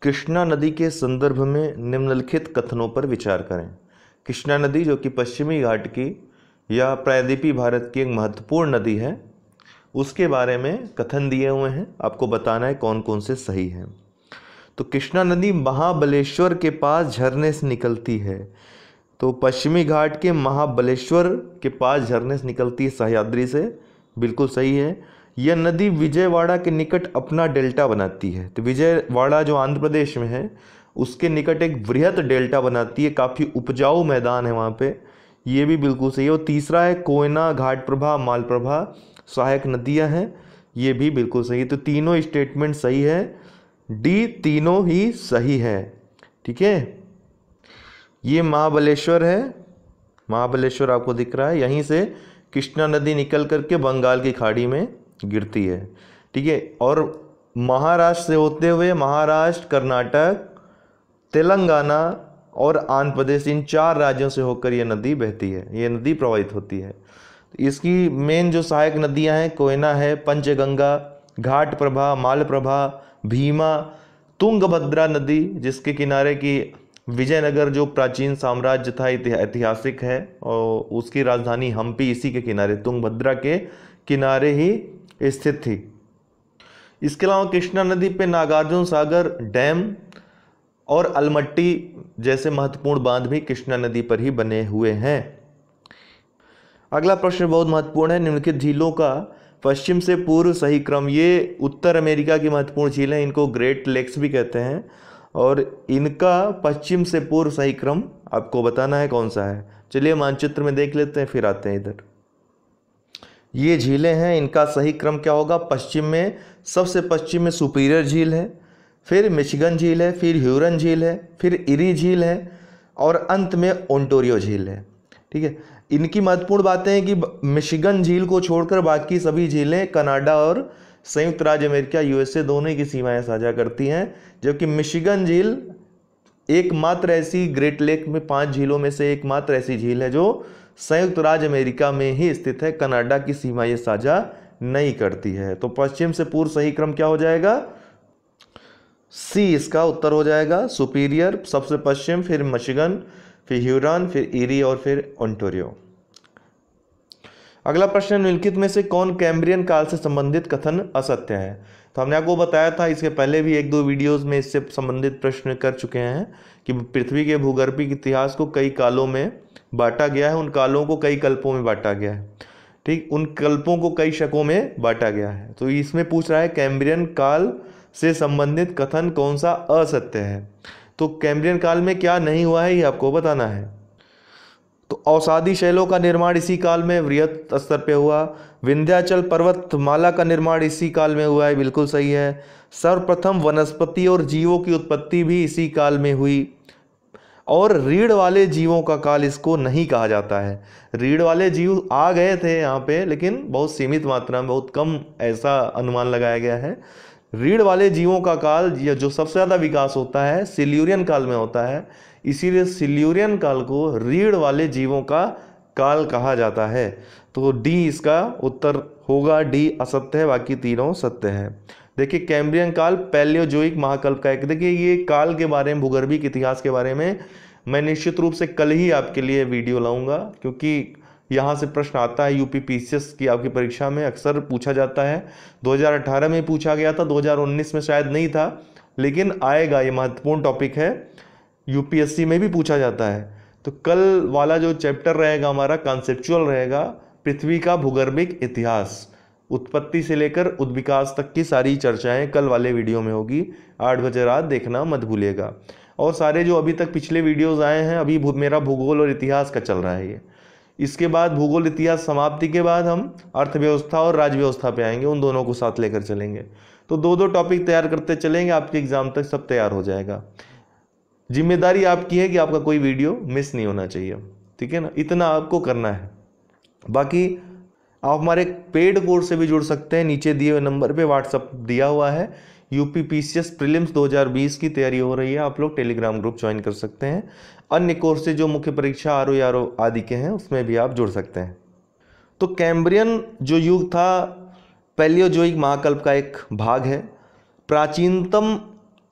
कृष्णा नदी के संदर्भ में निम्नलिखित कथनों पर विचार करें। कृष्णा नदी जो कि पश्चिमी घाट की या प्रायद्वीपीय भारत की एक महत्वपूर्ण नदी है, उसके बारे में कथन दिए हुए हैं, आपको बताना है कौन कौन से सही हैं। तो कृष्णा नदी महाबलेश्वर के पास झरने से निकलती है। तो पश्चिमी घाट के महाबलेश्वर के पास झरने से निकलती है सह्याद्री से, बिल्कुल सही है। यह नदी विजयवाड़ा के निकट अपना डेल्टा बनाती है। तो विजयवाड़ा जो आंध्र प्रदेश में है उसके निकट एक वृहत डेल्टा बनाती है, काफ़ी उपजाऊ मैदान है वहाँ पे, ये भी बिल्कुल सही है। और तीसरा है कोयना, घाटप्रभा, मालप्रभा सहायक नदियाँ हैं, ये भी बिल्कुल सही है। तो तीनों स्टेटमेंट सही है, डी तीनों ही सही है। ठीक है, ये महाबलेश्वर है, महाबलेश्वर आपको दिख रहा है, यहीं से कृष्णा नदी निकल करके बंगाल की खाड़ी में गिरती है। ठीक है, और महाराष्ट्र से होते हुए महाराष्ट्र, कर्नाटक, तेलंगाना और आंध्र प्रदेश, इन 4 राज्यों से होकर यह नदी बहती है, ये नदी प्रवाहित होती है। इसकी मेन जो सहायक नदियां हैं, कोयना है, पंचगंगा, घाटप्रभा, मालप्रभा, भीमा, तुंगभद्रा नदी जिसके किनारे की विजयनगर जो प्राचीन साम्राज्य था, ऐतिहासिक है, और उसकी राजधानी हम्पी इसी के किनारे, तुंगभद्रा के किनारे ही स्थित थी। इसके अलावा कृष्णा नदी पे नागार्जुन सागर डैम और अलमट्टी जैसे महत्वपूर्ण बांध भी कृष्णा नदी पर ही बने हुए हैं। अगला प्रश्न बहुत महत्वपूर्ण है, निम्नलिखित झीलों का पश्चिम से पूर्व सही क्रम। ये उत्तर अमेरिका की महत्वपूर्ण झील है, इनको ग्रेट लेक्स भी कहते हैं, और इनका पश्चिम से पूर्व सही क्रम आपको बताना है कौन सा है। चलिए मानचित्र में देख लेते हैं, फिर आते हैं इधर। ये झीलें हैं, इनका सही क्रम क्या होगा? पश्चिम में, सबसे पश्चिम में सुपीरियर झील है, फिर मिशिगन झील है, फिर ह्यूरन झील है, फिर इरी झील है, और अंत में ओंटारियो झील है। ठीक है, इनकी महत्वपूर्ण बातें हैं कि मिशिगन झील को छोड़कर बाकी सभी झीलें कनाडा और संयुक्त राज्य अमेरिका यूएसए दोनों की सीमाएं साझा करती हैं, जबकि मिशिगन झील एकमात्र ऐसी ग्रेट लेक में 5 झीलों में से एकमात्र ऐसी झील है जो संयुक्त राज्य अमेरिका में ही स्थित है, कनाडा की सीमा ये साझा नहीं करती है। तो पश्चिम से पूर्व सही क्रम क्या हो जाएगा? सी इसका उत्तर हो जाएगा। सुपीरियर सबसे पश्चिम, फिर मिशिगन, फिर ह्यूरन, फिर इरी और फिर ओंटारियो। अगला प्रश्न, निम्नलिखित में से कौन कैम्ब्रियन काल से संबंधित कथन असत्य है? तो हमने आपको बताया था, इसके पहले भी 1-2 वीडियोस में इससे संबंधित प्रश्न कर चुके हैं कि पृथ्वी के भूगर्भिक इतिहास को कई कालों में बांटा गया है, उन कालों को कई कल्पों में बांटा गया है। ठीक, उन कल्पों को कई शकों में बांटा गया है। तो इसमें पूछ रहा है कैम्ब्रियन काल से संबंधित कथन कौन सा असत्य है। तो कैम्ब्रियन काल में क्या नहीं हुआ है ये आपको बताना है। तो औषधि शैलों का निर्माण इसी काल में वृहत स्तर पे हुआ। विंध्याचल पर्वतमाला का निर्माण इसी काल में हुआ है, बिल्कुल सही है। सर्वप्रथम वनस्पति और जीवों की उत्पत्ति भी इसी काल में हुई। और रीढ़ वाले जीवों का काल इसको नहीं कहा जाता है। रीढ़ वाले जीव आ गए थे यहाँ पे, लेकिन बहुत सीमित मात्रा में, बहुत कम ऐसा अनुमान लगाया गया है। रीढ़ वाले जीवों का काल जो सबसे ज़्यादा विकास होता है सिल्यूरियन काल में होता है, इसीलिए सिल्यूरियन काल को रीढ़ वाले जीवों का काल कहा जाता है। तो डी इसका उत्तर होगा, डी असत्य है, बाकी तीनों सत्य है। देखिए कैम्ब्रियन काल पैलियोजोइक महाकल्प का एक, देखिए ये काल के बारे में, भूगर्भिक इतिहास के बारे में मैं निश्चित रूप से कल ही आपके लिए वीडियो लाऊंगा, क्योंकि यहाँ से प्रश्न आता है यूपी पीसीएस की आपकी परीक्षा में, अक्सर पूछा जाता है। 2018 में पूछा गया था, 2019 में शायद नहीं था, लेकिन आएगा, ये महत्वपूर्ण टॉपिक है, यूपीएससी में भी पूछा जाता है। तो कल वाला जो चैप्टर रहेगा हमारा कॉन्सेप्चुअल रहेगा, पृथ्वी का भूगर्भिक इतिहास, उत्पत्ति से लेकर उद्विकास तक की सारी चर्चाएं कल वाले वीडियो में होगी। 8 बजे रात देखना मत भूलिएगा। और सारे जो अभी तक पिछले वीडियोस आए हैं, अभी मेरा भूगोल और इतिहास का चल रहा है ये। इसके बाद भूगोल इतिहास समाप्ति के बाद हम अर्थव्यवस्था और राज्य व्यवस्था पे आएंगे, उन दोनों को साथ लेकर चलेंगे। तो 2-2 टॉपिक तैयार करते चलेंगे, आपके एग्जाम तक सब तैयार हो जाएगा। जिम्मेदारी आपकी है कि आपका कोई वीडियो मिस नहीं होना चाहिए, ठीक है ना, इतना आपको करना है। बाकी आप हमारे पेड कोर्स से भी जुड़ सकते हैं, नीचे दिए हुए नंबर पे व्हाट्सअप दिया हुआ है। यूपी पीसीएस प्रीलिम्स 2020 की तैयारी हो रही है, आप लोग टेलीग्राम ग्रुप ज्वाइन कर सकते हैं। अन्य कोर्सेज जो मुख्य परीक्षा आरओ आदि के हैं उसमें भी आप जुड़ सकते हैं। तो कैम्ब्रियन जो युग था पैलियोजोइक महाकल्प का एक भाग है। प्राचीनतम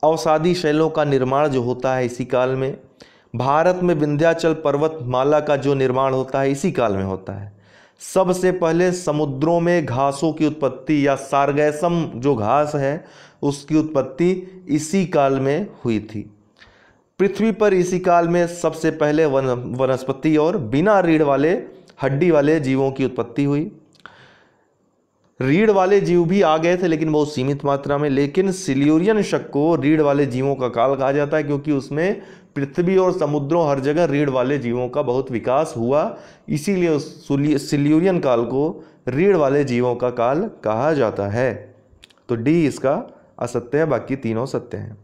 अवसादी शैलों का निर्माण जो होता है इसी काल में। भारत में विंध्याचल पर्वतमाला का जो निर्माण होता है इसी काल में होता है। सबसे पहले समुद्रों में घासों की उत्पत्ति या सारगैसम जो घास है उसकी उत्पत्ति इसी काल में हुई थी। पृथ्वी पर इसी काल में सबसे पहले वनस्पति और बिना रीढ़ वाले हड्डी वाले जीवों की उत्पत्ति हुई। रीढ़ वाले जीव भी आ गए थे लेकिन बहुत सीमित मात्रा में, लेकिन सिल्यूरियन शक को रीढ़ वाले जीवों का काल कहा जाता है क्योंकि उसमें पृथ्वी और समुद्रों हर जगह रीढ़ वाले जीवों का बहुत विकास हुआ, इसीलिए उस सिल्यूरियन काल को रीढ़ वाले जीवों का काल कहा जाता है। तो डी इसका असत्य है, बाकी तीनों सत्य हैं।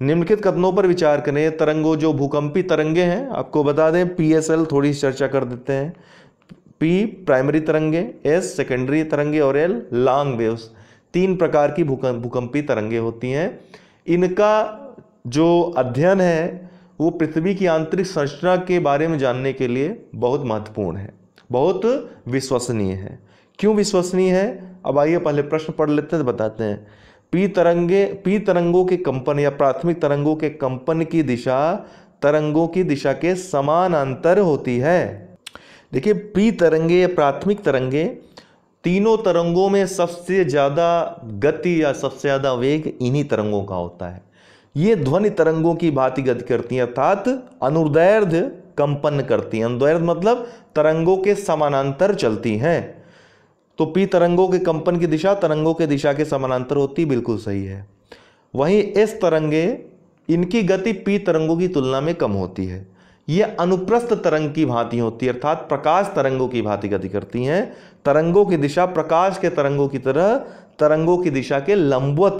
निम्नलिखित कथनों पर विचार करें। तरंगों जो भूकंपी तरंगे हैं, आपको बता दें पीएसएल थोड़ी चर्चा कर देते हैं। पी प्राइमरी तरंगे, एस सेकेंडरी तरंगे और एल लॉन्ग वेव्स। 3 प्रकार की भूकंपी तरंगे होती हैं। इनका जो अध्ययन है वो पृथ्वी की आंतरिक संरचना के बारे में जानने के लिए बहुत महत्वपूर्ण है, बहुत विश्वसनीय है। क्यों विश्वसनीय है? अब आइए पहले प्रश्न पढ़ लेते हैं तो बताते हैं। पी तरंगों के कंपन या प्राथमिक तरंगों के कंपन की दिशा तरंगों की दिशा के समानांतर होती है। देखिए, पी तरंगे या प्राथमिक तरंगे, तीनों तरंगों में सबसे ज़्यादा गति या सबसे ज़्यादा वेग इन्हीं तरंगों का होता है। ये ध्वनि तरंगों की भांति गति करती हैं, अर्थात अनुदैर्ध्य कंपन करती हैं। अनुदैर्ध्य मतलब तरंगों के समानांतर चलती हैं। तो पी तरंगों के कंपन की दिशा तरंगों के दिशा के समानांतर होती, बिल्कुल सही है। वहीं एस तरंगे, इनकी गति पी तरंगों की तुलना में कम होती है। ये अनुप्रस्थ तरंग की भांति होती है, अर्थात प्रकाश तरंगों की भांति गति करती हैं। तरंगों की दिशा प्रकाश के तरंगों की तरह तरंगों की दिशा के लंबवत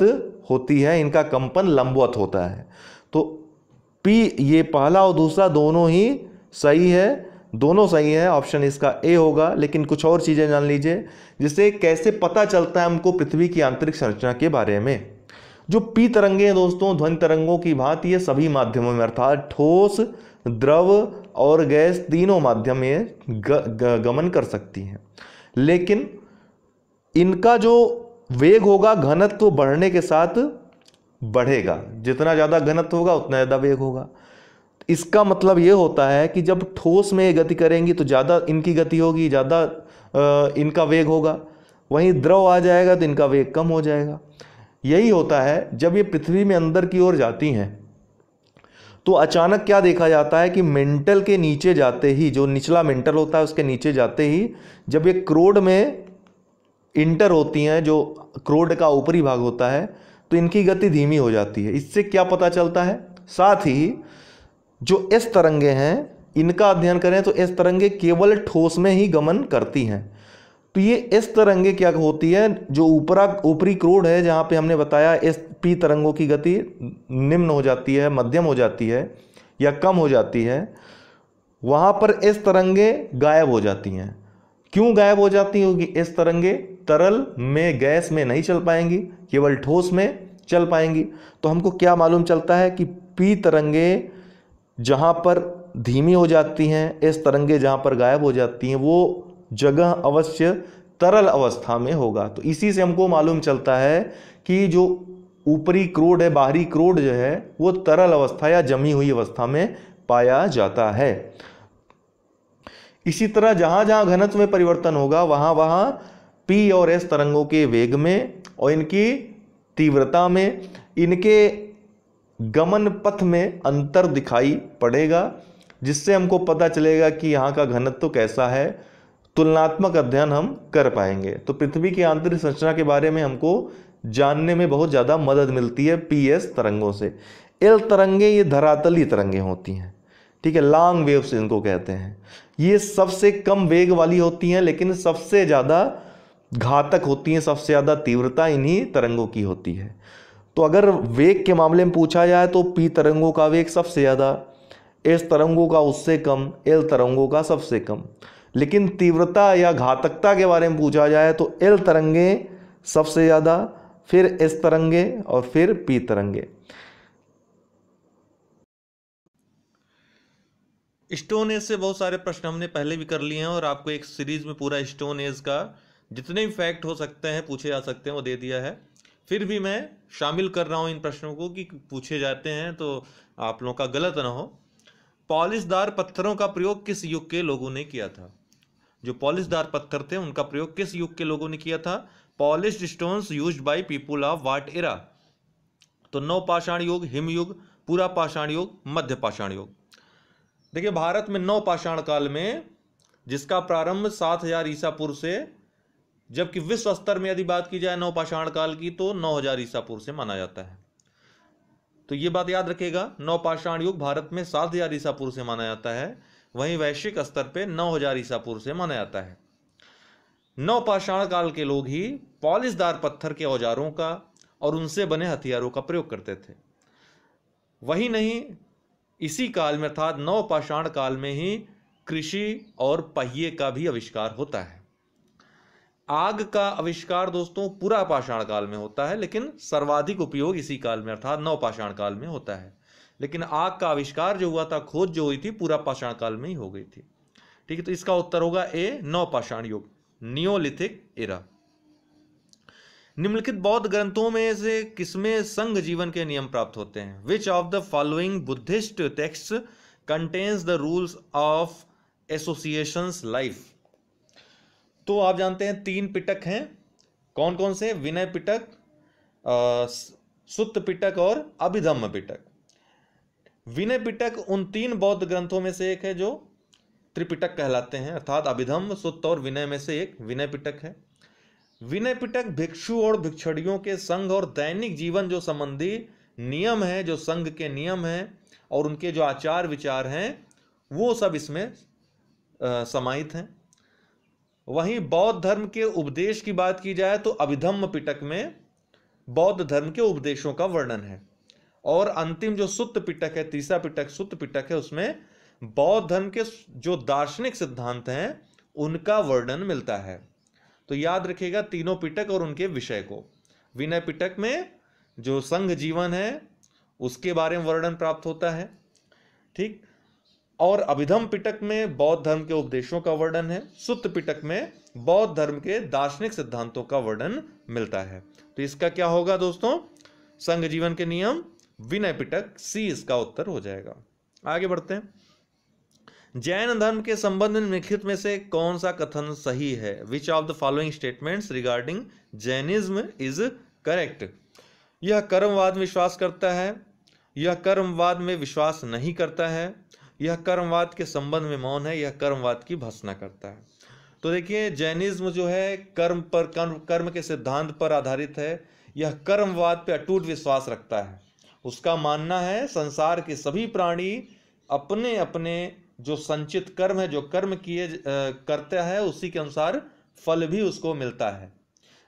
होती है, इनका कंपन लंबवत होता है। तो पी, ये पहला और दूसरा दोनों ही सही है, दोनों सही है, ऑप्शन इसका ए होगा। लेकिन कुछ और चीजें जान लीजिए, जिससे कैसे पता चलता है हमको पृथ्वी की आंतरिक संरचना के बारे में। जो पी तरंगे हैं दोस्तों, ध्वनि तरंगों की भांति ये सभी माध्यमों में, अर्थात ठोस, द्रव और गैस तीनों माध्यम में गमन कर सकती हैं। लेकिन इनका जो वेग होगा घनत्व बढ़ने के साथ बढ़ेगा, जितना ज़्यादा घनत्व होगा उतना ज़्यादा वेग होगा। इसका मतलब ये होता है कि जब ठोस में गति करेंगी तो ज़्यादा इनकी गति होगी, ज़्यादा इनका वेग होगा। वहीं द्रव आ जाएगा तो इनका वेग कम हो जाएगा। यही होता है जब ये पृथ्वी में अंदर की ओर जाती हैं तो अचानक क्या देखा जाता है कि मेंटल के नीचे जाते ही, जो निचला मेंटल होता है उसके नीचे जाते ही जब ये क्रोड में इंटर होती हैं, जो क्रोड का ऊपरी भाग होता है, तो इनकी गति धीमी हो जाती है। इससे क्या पता चलता है? साथ ही जो एस तरंगे हैं इनका अध्ययन करें तो एस तरंगे केवल ठोस में ही गमन करती हैं। तो ये एस तरंगे क्या होती है, जो ऊपरी क्रोड है जहाँ पे हमने बताया एस पी तरंगों की गति निम्न हो जाती है, मध्यम हो जाती है या कम हो जाती है, वहाँ पर एस तरंगे गायब हो जाती हैं। क्यों गायब हो जाती होगी? एस तरंगे तरल में, गैस में नहीं चल पाएंगी, केवल ठोस में चल पाएंगी। तो हमको क्या मालूम चलता है कि पी तरंगे जहाँ पर धीमी हो जाती हैं, एस तरंगे जहाँ पर गायब हो जाती हैं, वो जगह अवश्य तरल अवस्था में होगा। तो इसी से हमको मालूम चलता है कि जो ऊपरी क्रोड है, बाहरी क्रोड जो है, वो तरल अवस्था या जमी हुई अवस्था में पाया जाता है। इसी तरह जहां जहां घनत्व में परिवर्तन होगा वहां वहां पी और एस तरंगों के वेग में और इनकी तीव्रता में, इनके गमन पथ में अंतर दिखाई पड़ेगा, जिससे हमको पता चलेगा कि यहाँ का घनत्व कैसा है। तुलनात्मक अध्ययन हम कर पाएंगे। तो पृथ्वी की आंतरिक संरचना के बारे में हमको जानने में बहुत ज़्यादा मदद मिलती है पीएस तरंगों से। एल तरंगे ये धरातली तरंगे होती हैं, ठीक है, लॉन्ग वेव्स इनको कहते हैं। ये सबसे कम वेग वाली होती हैं लेकिन सबसे ज़्यादा घातक होती हैं, सबसे ज़्यादा तीव्रता इन्हीं तरंगों की होती है। तो अगर वेग के मामले में पूछा जाए तो पी तरंगों का वेग सबसे ज़्यादा, एस तरंगों का उससे कम, एल तरंगों का सबसे कम। लेकिन तीव्रता या घातकता के बारे में पूछा जाए तो एल तरंगे सबसे ज़्यादा, फिर एस तरंगे और फिर पी तरंगे। स्टोन एज से बहुत सारे प्रश्न हमने पहले भी कर लिए हैं और आपको एक सीरीज में पूरा स्टोन एज का जितने भी फैक्ट हो सकते हैं पूछे जा सकते हैं वो दे दिया है। फिर भी मैं शामिल कर रहा हूं इन प्रश्नों को कि पूछे जाते हैं तो आप लोगों का गलत ना हो। पॉलिशदार पत्थरों का प्रयोग किस युग के लोगों ने किया था? जो पॉलिशदार पत्थर थे उनका प्रयोग किस युग के लोगों ने किया था? Polished stones used by people of what era? तो नवपाषाण युग, हिमयुग, पूरा पाषाण युग, मध्य पाषाण युग। देखिए भारत में नवपाषाण काल में, जिसका प्रारंभ 7000 ईसा पूर्व से, जबकि विश्व स्तर में यदि बात की जाए नवपाषाण काल की तो 9000 ईसा पूर्व से माना जाता है। तो ये बात याद रखिएगा, नवपाषाण युग भारत में 7000 ईसा पूर्व से माना जाता है, वहीं वैश्विक स्तर पे 9000 ईसा पूर्व से माना जाता है। नवपाषाण काल के लोग ही पॉलिशदार पत्थर के औजारों का और उनसे बने हथियारों का प्रयोग करते थे। वही नहीं, इसी काल में अर्थात नवपाषाण काल में ही कृषि और पहिए का भी आविष्कार होता है। आग का आविष्कार दोस्तों पूरा पाषाण काल में होता है, लेकिन सर्वाधिक उपयोग इसी काल में अर्थात नवपाषाण काल में होता है। लेकिन आग का आविष्कार जो हुआ था, खोज जो हुई थी, पूरा पाषाण काल में ही हो गई थी। ठीक है, तो इसका उत्तर होगा ए, नवपाषाण युग, नियोलिथिक एरा। निम्नलिखित बौद्ध ग्रंथों में से किसमें संघ जीवन के नियम प्राप्त होते हैं? विच of the following Buddhist text contains the rules of associations life? तो आप जानते हैं 3 पिटक हैं, कौन कौन से? विनय पिटक, सुत्त पिटक और अभिधम्म पिटक। विनय पिटक उन 3 बौद्ध ग्रंथों में से एक है जो त्रिपिटक कहलाते हैं, अर्थात अभिधम्म, सुत्त और विनय में से एक विनय पिटक है। विनय पिटक भिक्षु और भिक्षुणियों के संघ और दैनिक जीवन जो संबंधी नियम है, जो संघ के नियम हैं और उनके जो आचार विचार हैं, वो सब इसमें समाहित हैं। वहीं बौद्ध धर्म के उपदेश की बात की जाए तो अभिधम्म पिटक में बौद्ध धर्म के उपदेशों का वर्णन है, और अंतिम जो सुत्त पिटक है, तीसरा पिटक सुत्त पिटक है, उसमें बौद्ध धर्म के जो दार्शनिक सिद्धांत हैं उनका वर्णन मिलता है। तो याद रखिएगा तीनों पिटक और उनके विषय को। विनय पिटक में जो संघ जीवन है उसके बारे में वर्णन प्राप्त होता है, ठीक, और अभिधम्म पिटक में बौद्ध धर्म के उपदेशों का वर्णन है, सुत्त पिटक में बौद्ध धर्म के दार्शनिक सिद्धांतों का वर्णन मिलता है। तो इसका क्या होगा दोस्तों? संघ जीवन के नियम, विनय पिटक, सी इसका उत्तर हो जाएगा। आगे बढ़ते हैं। जैन धर्म के संबंध में निम्नलिखित में से कौन सा कथन सही है? विच of the following statements regarding Jainism is correct? यह कर्मवाद में विश्वास करता है, यह कर्मवाद में विश्वास नहीं करता है, यह कर्मवाद के संबंध में मौन है, यह कर्मवाद की भर्त्सना करता है। तो देखिए जैनिज्म जो है कर्म पर, कर्म के सिद्धांत पर आधारित है। यह कर्मवाद पे अटूट विश्वास रखता है। उसका मानना है संसार के सभी प्राणी अपने अपने जो संचित कर्म है, जो कर्म किए करता है, उसी के अनुसार फल भी उसको मिलता है।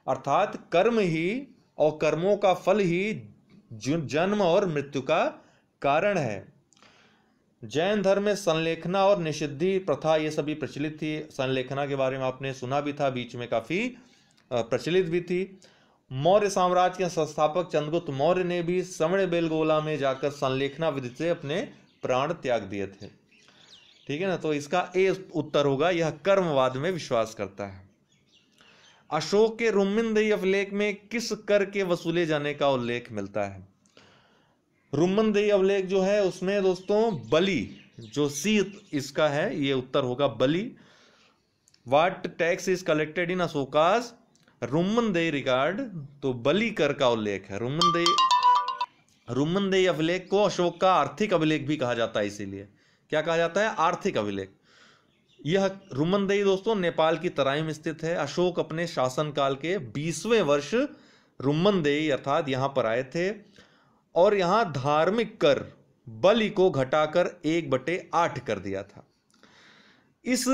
अर्थात कर्म ही और कर्मों का फल ही जन्म और मृत्यु का कारण है। जैन धर्म में संलेखना और निषिद्धि प्रथा ये सभी प्रचलित थी। संलेखना के बारे में आपने सुना भी था, बीच में काफी प्रचलित भी थी। मौर्य साम्राज्य के संस्थापक चंद्रगुप्त मौर्य ने भी श्रवणबेलगोला में जाकर संलेखना विधि से अपने प्राण त्याग दिए थे। ठीक है ना, तो इसका ए उत्तर होगा, यह कर्मवाद में विश्वास करता है। अशोक के रुम्मिनदेही अभिलेख में किस कर के वसूले जाने का उल्लेख मिलता है? रुम्मिनदेही अभिलेख जो है उसमें दोस्तों बलि, जो सी इसका है, ये उत्तर होगा बलि। What tax is collected in Ashoka's Rummindei regard? तो बलि कर का उल्लेख है। रुम्मिनदेही अभिलेख को अशोक का आर्थिक अभिलेख भी कहा जाता है। इसीलिए क्या कहा जाता है? आर्थिक अभिलेख। यह रुम्मिनदेही दोस्तों नेपाल की तराई में स्थित है। अशोक अपने शासनकाल के 20वें वर्ष रुम्मिनदेही अर्थात यहां पर आए थे और यहां धार्मिक कर बलि को घटाकर 1/8 कर दिया था। इस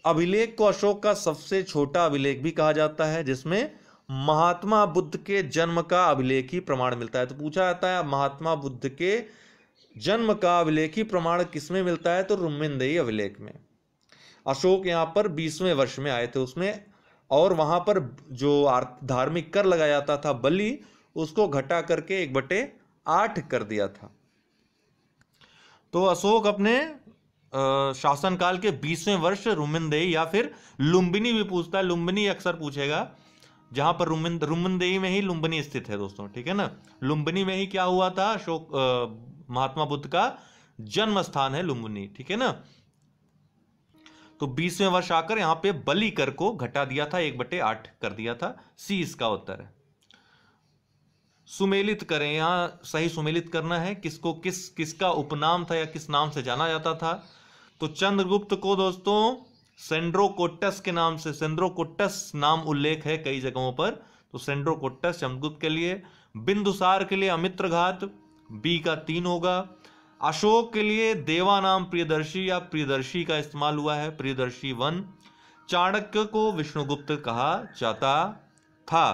अभिलेख को अशोक का सबसे छोटा अभिलेख भी कहा जाता है, जिसमें महात्मा बुद्ध के जन्म का अभिलेख ही प्रमाण मिलता है। तो पूछा जाता है महात्मा बुद्ध के जन्म का अभिलेखी प्रमाण किसमें मिलता है? तो रुम्मिनदेही अभिलेख में। अशोक यहाँ पर 20वें वर्ष में आए थे उसमें, और वहां पर जो धार्मिक कर लगाया जाता था बलि, उसको घटा करके 1/8 कर दिया था। तो अशोक अपने शासनकाल के 20वें वर्ष रुम्मिनदेही या फिर लुम्बिनी भी पूछता है, लुम्बिनी अक्सर पूछेगा, जहां पर रुमनदेही में ही लुम्बिनी स्थित है दोस्तों, ठीक है ना। लुम्बिनी में ही क्या हुआ था, महात्मा बुद्ध का जन्म स्थान है लुम्बिनी, ठीक है ना। तो 20वें वर्ष आकर यहां पे बलि कर को घटा दिया था, 1/8 कर दिया था। सी इसका उत्तर है। सुमेलित करें, यहां सही सुमेलित करना है, किसको किसका उपनाम था या किस नाम से जाना जाता था। तो चंद्रगुप्त को दोस्तों सेंड्रोकोट्टस के नाम से, सेंड्रोकोट्टस नाम उल्लेख है कई जगहों पर, तो सेंड्रोकोट्टस चंद्रगुप्त के लिए। बिंदुसार के लिए अमित्रघात, बी का 3 होगा। अशोक के लिए देवा नाम प्रियदर्शी या प्रियदर्शी का इस्तेमाल हुआ है, प्रियदर्शी 1। चाणक्य को विष्णुगुप्त कहा जाता था,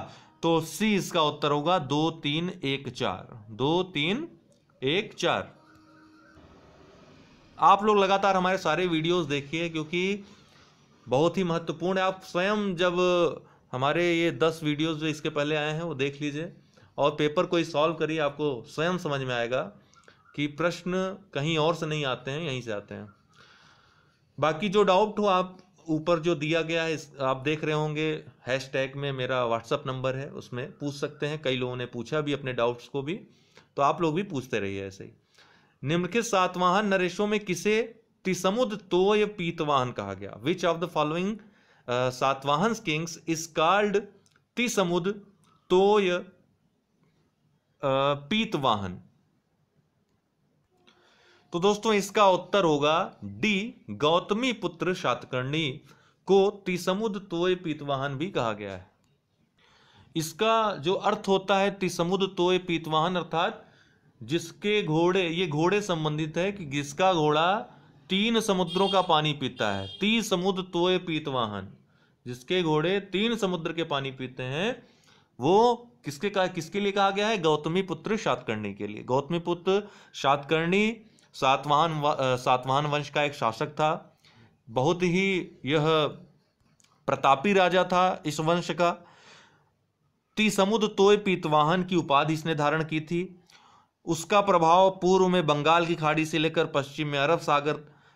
तो सी इसका उत्तर होगा 2 3 1 4, 2 3 1 4। आप लोग लगातार हमारे सारे वीडियोस देखिए क्योंकि बहुत ही महत्वपूर्ण है। आप स्वयं जब हमारे ये 10 वीडियोस जो इसके पहले आए हैं वो देख लीजिए और पेपर कोई सॉल्व करिए, आपको स्वयं समझ में आएगा कि प्रश्न कहीं और से नहीं आते हैं, यहीं से आते हैं। बाकी जो डाउट हो, आप ऊपर जो दिया गया है आप देख रहे होंगे, हैशटैग में मेरा व्हाट्सअप नंबर है, उसमें पूछ सकते हैं। कई लोगों ने पूछा भी अपने डाउट्स को भी, तो आप लोग भी पूछते रहिए ऐसे ही। निम्नलिखित सातवाहन नरेशों में किसे तिसमुद तोय पीतवाहन कहा गया? Which of the following Satavahana kings is called तिसमुद तोय पीतवाहन? तो दोस्तों इसका उत्तर होगा डी, गौतमी पुत्र शातकर्णी को तिसमुद तोय पीतवाहन भी कहा गया है। इसका जो अर्थ होता है तिसमुद तोय पीतवाहन, अर्थात जिसके घोड़े, ये घोड़े संबंधित है कि जिसका घोड़ा 3 समुद्रों का पानी पीता है, तिसमुद तोय पीतवाहन, जिसके घोड़े 3 समुद्र के पानी पीते हैं, वो किसके लिए कहा गया है? गौतमी पुत्र शातकर्णी के लिए। गौतमी पुत्र शातकर्णी सातवाहन वंश का एक शासक था, बहुत ही यह प्रतापी राजा था इस वंश का। तिसमुद तोय पीतवाहन की उपाधि इसने धारण की थी। उसका प्रभाव पूर्व में बंगाल की खाड़ी से लेकर पश्चिम में अरब सागर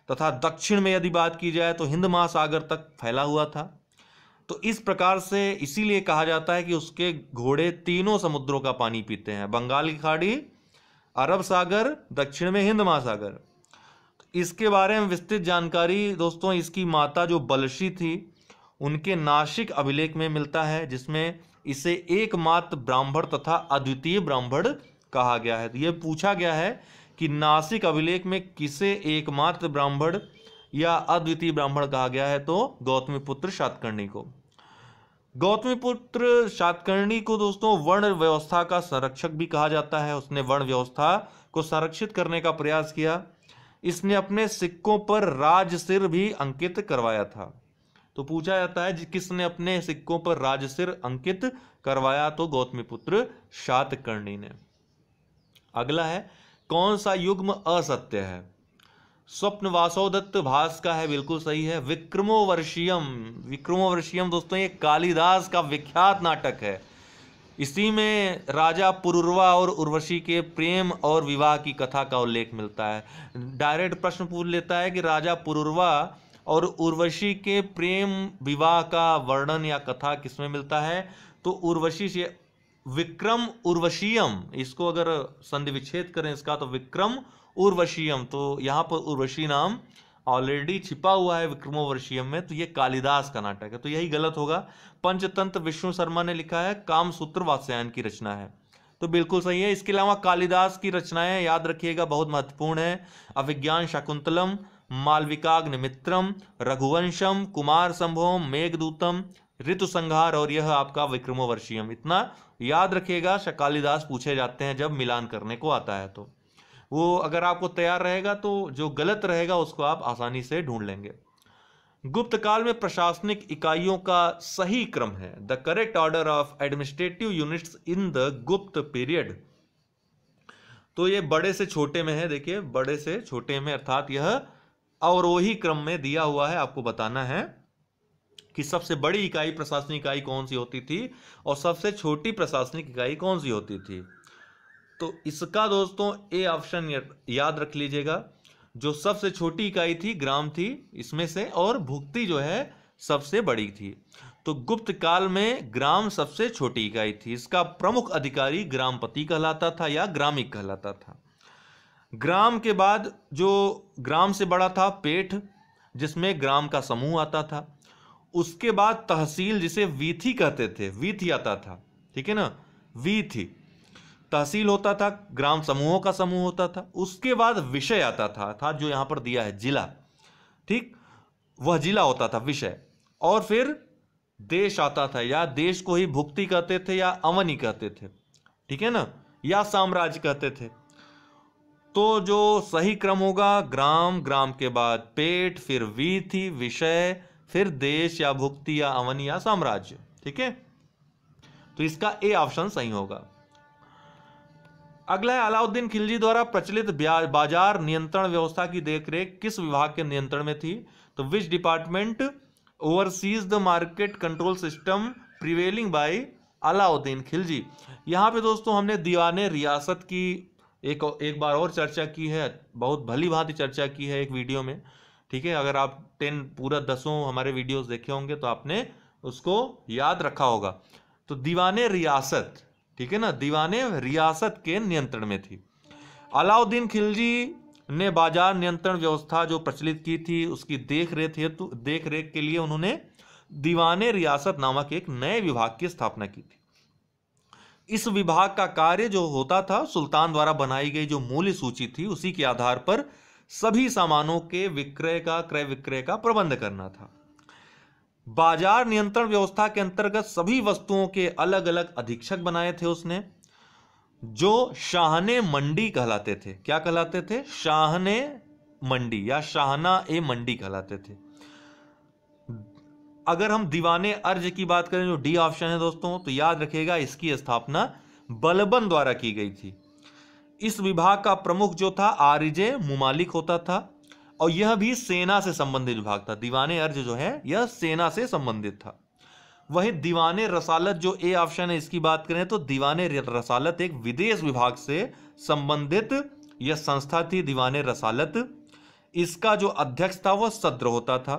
तथा दक्षिण में यदि बात की जाए तो हिंद महासागर तक फैला हुआ था। तो इस प्रकार से इसीलिए कहा जाता है कि उसके घोड़े 3 समुद्रों का पानी पीते हैं, बंगाल की खाड़ी, अरब सागर, दक्षिण में हिंद महासागर। इसके बारे में विस्तृत जानकारी दोस्तों इसकी माता जो बलशी थी उनके नासिक अभिलेख में मिलता है, जिसमें इसे एकमात्र ब्राह्मण तथा अद्वितीय ब्राह्मण कहा गया है। तो यह पूछा गया है कि नासिक अभिलेख में किसे एकमात्र ब्राह्मण या अद्वितीय ब्राह्मण कहा गया है, तो गौतमीपुत्र शातकर्णी को। गौतमीपुत्र शातकर्णी को दोस्तों वर्ण व्यवस्था का संरक्षक भी कहा जाता है। उसने वर्ण व्यवस्था को संरक्षित करने का प्रयास किया। इसने अपने सिक्कों पर राजसिर भी अंकित करवाया था। तो पूछा जाता है किसने अपने सिक्कों पर राजसिर अंकित करवाया, तो गौतमीपुत्र शातकर्णी ने। अगला है, कौन सा युग्म असत्य है? स्वप्न वासोदत्त भास का है, बिल्कुल सही है। विक्रमोर्वशीयम, विक्रमोर्वशीयम दोस्तों ये कालिदास का विख्यात नाटक है। इसी में राजा पुरुरवा और उर्वशी के प्रेम और विवाह की कथा का उल्लेख मिलता है। डायरेक्ट प्रश्न पूछ लेता है कि राजा पुरुरवा और उर्वशी के प्रेम विवाह का वर्णन या कथा किसमें मिलता है, तो उर्वशी से विक्रम उर्वशीयम, इसको अगर संधि विच्छेद करें इसका तो विक्रम उर्वशीयम, तो यहाँ पर उर्वशी नाम ऑलरेडी छिपा हुआ है विक्रमोर्वशीयम में, तो ये कालिदास का नाटक है, तो यही गलत होगा। पंचतंत्र विष्णु शर्मा ने लिखा है, कामसूत्र वात्स्यायन की रचना है, तो बिल्कुल सही है। इसके अलावा कालिदास की रचनाएं याद रखिएगा बहुत महत्वपूर्ण है। अभिज्ञान शाकुंतलम, मालविकाग्निमित्रम, रघुवंशम, कुमार संभवम, मेघदूतम, ऋतु संहार और यह आपका विक्रमोर्वशीयम। इतना याद रखिएगा, कालिदास पूछे जाते हैं जब मिलान करने को आता है, तो वो अगर आपको तैयार रहेगा तो जो गलत रहेगा उसको आप आसानी से ढूंढ लेंगे। गुप्त काल में प्रशासनिक इकाइयों का सही क्रम है, the correct order of administrative units in the गुप्त पीरियड। तो ये बड़े से छोटे में है, देखिए बड़े से छोटे में, अर्थात यह अवरोही क्रम में दिया हुआ है। आपको बताना है कि सबसे बड़ी इकाई प्रशासनिक इकाई कौन सी होती थी और सबसे छोटी प्रशासनिक इकाई कौन सी होती थी। तो इसका दोस्तों ए ऑप्शन याद रख लीजिएगा। जो सबसे छोटी इकाई थी ग्राम थी इसमें से, और भुक्ति जो है सबसे बड़ी थी। तो गुप्त काल में ग्राम सबसे छोटी इकाई थी। इसका प्रमुख अधिकारी ग्रामपति कहलाता था या ग्रामिक कहलाता था। ग्राम के बाद जो ग्राम से बड़ा था पेठ, जिसमें ग्राम का समूह आता था। उसके बाद तहसील, जिसे वीथी कहते थे, वीथी आता था, ठीक है ना, वीथी तहसील होता था, ग्राम समूहों का समूह होता था। उसके बाद विषय आता था, अर्थात जो यहां पर दिया है जिला, ठीक, वह जिला होता था विषय। और फिर देश आता था, या देश को ही भुक्ति कहते थे या अवनी कहते थे, ठीक है ना, या साम्राज्य कहते थे। तो जो सही क्रम होगा, ग्राम, ग्राम के बाद पेट, फिर वीथी, विषय, फिर देश या भुक्ति या अवनी या साम्राज्य, ठीक है। तो इसका ए ऑप्शन सही होगा। अगला है, अलाउद्दीन खिलजी द्वारा प्रचलित बाजार नियंत्रण व्यवस्था की देखरेख किस विभाग के नियंत्रण में थी? तो which department oversees the market control system prevailing by Alauddin Khilji. यहाँ पे दोस्तों हमने दीवाने रियासत की एक बार और चर्चा की है, बहुत भली भांति चर्चा की है एक वीडियो में, ठीक है। अगर आप 10 हमारे वीडियोस देखे होंगे तो आपने उसको याद रखा होगा। तो दीवाने रियासत, ठीक है ना, दीवाने रियासत के नियंत्रण में थी। अलाउद्दीन खिलजी ने बाजार नियंत्रण व्यवस्था जो प्रचलित की थी उसकी देखरेख के लिए उन्होंने दीवाने रियासत नामक एक नए विभाग की स्थापना की थी। इस विभाग का कार्य जो होता था, सुल्तान द्वारा बनाई गई जो मूल्य सूची थी उसी के आधार पर सभी सामानों के क्रय विक्रय का प्रबंध करना था। बाजार नियंत्रण व्यवस्था के अंतर्गत सभी वस्तुओं के अलग अलग अधीक्षक बनाए थे उसने, जो शाहने मंडी कहलाते थे। क्या कहलाते थे? शाहने मंडी या शाहना ए मंडी कहलाते थे। अगर हम दीवाने अर्ज की बात करें, जो डी ऑप्शन है दोस्तों, तो याद रखिएगा इसकी स्थापना बलबन द्वारा की गई थी। इस विभाग का प्रमुख जो था आरिजे मुमालिक होता था, और यह भी सेना से संबंधित विभाग था। दीवाने अर्ज जो है यह सेना से संबंधित था। वही दीवाने रसालत जो ए ऑप्शन है इसकी बात करें तो दीवाने रसालत एक विदेश विभाग से संबंधित यह संस्था थी, दीवाने रसालत। इसका जो अध्यक्ष था वह सद्र होता था।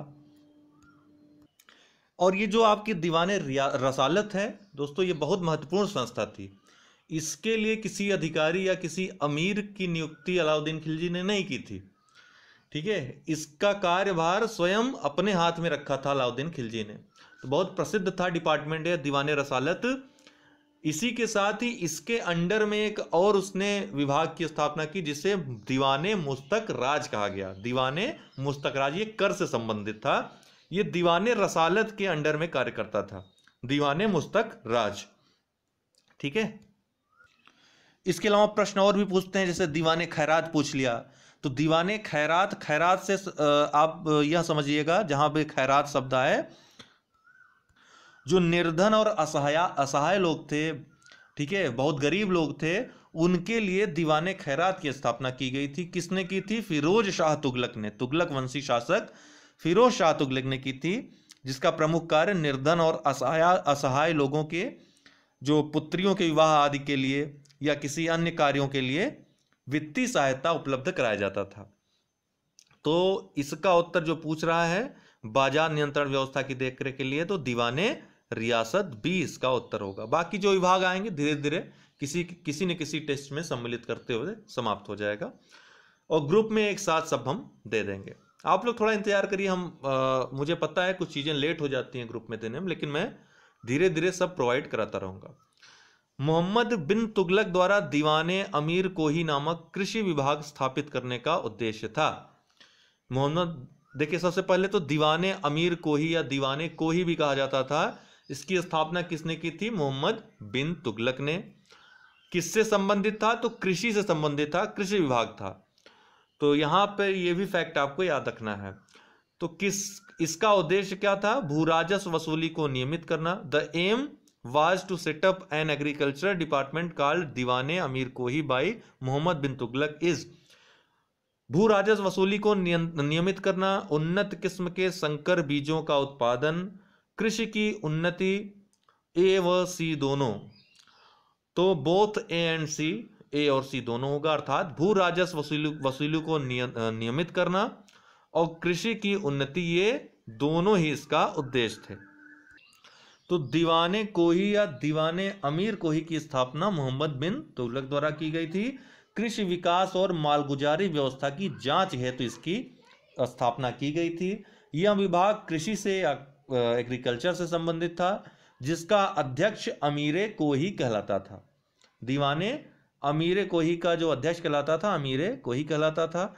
और ये जो आपकी दीवाने रसालत है दोस्तों, ये बहुत महत्वपूर्ण संस्था थी। इसके लिए किसी अधिकारी या किसी अमीर की नियुक्ति अलाउद्दीन खिलजी ने नहीं की थी, ठीक है। इसका कार्यभार स्वयं अपने हाथ में रखा था अलाउद्दीन खिलजी ने। तो बहुत प्रसिद्ध था डिपार्टमेंट है दीवाने रसालत। इसी के साथ ही इसके अंडर में एक और उसने विभाग की स्थापना की जिसे दीवाने मुस्तक राज कहा गया। दीवाने मुस्तक राज, ये कर से संबंधित था। ये दीवाने रसालत के अंडर में कार्य करता था, दीवाने मुस्तक राज, ठीक है। इसके अलावा प्रश्न और भी पूछते हैं, जैसे दीवाने खैरात पूछ लिया। तो दीवाने खैरात से आप यह समझिएगा, जहां पे खैरात शब्द आए, जो निर्धन और असहाय लोग थे, ठीक है, बहुत गरीब लोग थे, उनके लिए दीवाने खैरात की स्थापना की गई थी। किसने की थी? फिरोज शाह तुगलक ने, तुगलक वंशी शासक फिरोज शाह तुगलक ने की थी, जिसका प्रमुख कार्य निर्धन और असहाय लोगों के जो पुत्रियों के विवाह आदि के लिए या किसी अन्य कार्यों के लिए वित्तीय सहायता उपलब्ध कराया जाता था। तो इसका उत्तर जो पूछ रहा है बाजार नियंत्रण व्यवस्था की देखरेख के लिए, तो दीवाने रियासत बी इसका उत्तर होगा। बाकी जो विभाग आएंगे धीरे धीरे किसी न किसी टेस्ट में सम्मिलित करते हुए समाप्त हो जाएगा, और ग्रुप में एक साथ सब हम दे देंगे। आप लोग थोड़ा इंतजार करिए, मुझे पता है कुछ चीजें लेट हो जाती हैं ग्रुप में देने में, लेकिन मैं धीरे धीरे सब प्रोवाइड कराता रहूंगा। मोहम्मद बिन तुगलक द्वारा दीवाने अमीर कोही नामक कृषि विभाग स्थापित करने का उद्देश्य था। देखिए, सबसे पहले तो दीवाने अमीर कोही या दीवाने कोही भी कहा जाता था, इसकी स्थापना किसने की थी? मोहम्मद बिन तुगलक ने। किससे संबंधित था? तो कृषि से संबंधित था, कृषि विभाग था। तो यहां पर यह भी फैक्ट आपको याद रखना है। तो इसका उद्देश्य क्या था? भू राजस्व वसूली को नियमित करना। The aim was to set up an agriculture department called दीवाने अमीर कोही by Mohammad bin Tughlaq is भू राजस्व वसूली को नियमित करना, उन्नत किस्म के संकर बीजों का उत्पादन, कृषि की उन्नति, ए व सी दोनों। तो बोथ ए एंड सी, ए और सी दोनों होगा, अर्थात भू राजस्व वसूली को नियमित करना और कृषि की उन्नति, ये दोनों ही इसका उद्देश्य थे। तो दीवाने कोही या दीवाने अमीर कोही की स्थापना मोहम्मद बिन तुगलक द्वारा की गई थी। कृषि विकास और मालगुजारी व्यवस्था की जांच हेतु इसकी स्थापना की गई थी। यह विभाग कृषि से एग्रीकल्चर से संबंधित था, जिसका अध्यक्ष अमीरे कोही कहलाता था। दीवाने अमीरे कोही का जो अध्यक्ष कहलाता था अमीरे कोही कहलाता था।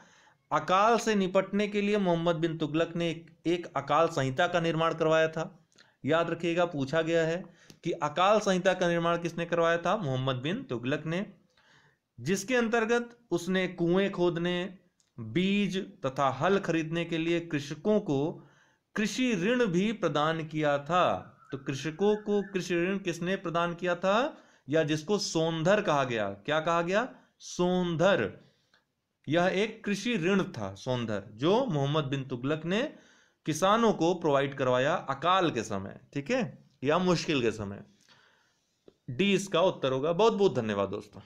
अकाल से निपटने के लिए मोहम्मद बिन तुगलक ने एक अकाल संहिता का निर्माण करवाया था। याद रखिएगा, पूछा गया है कि अकाल संहिता का निर्माण किसने करवाया था? मोहम्मद बिन तुगलक ने, जिसके अंतर्गत उसने कुएं खोदने, बीज तथा हल खरीदने के लिए कृषकों को कृषि ऋण भी प्रदान किया था। तो कृषकों को कृषि ऋण किसने प्रदान किया था? या जिसको सोनधर कहा गया। क्या कहा गया? सोनधर। यह एक कृषि ऋण था सोनधर, जो मोहम्मद बिन तुगलक ने किसानों को प्रोवाइड करवाया अकाल के समय, ठीक है, या मुश्किल के समय। डी इसका उत्तर होगा। बहुत बहुत धन्यवाद दोस्तों।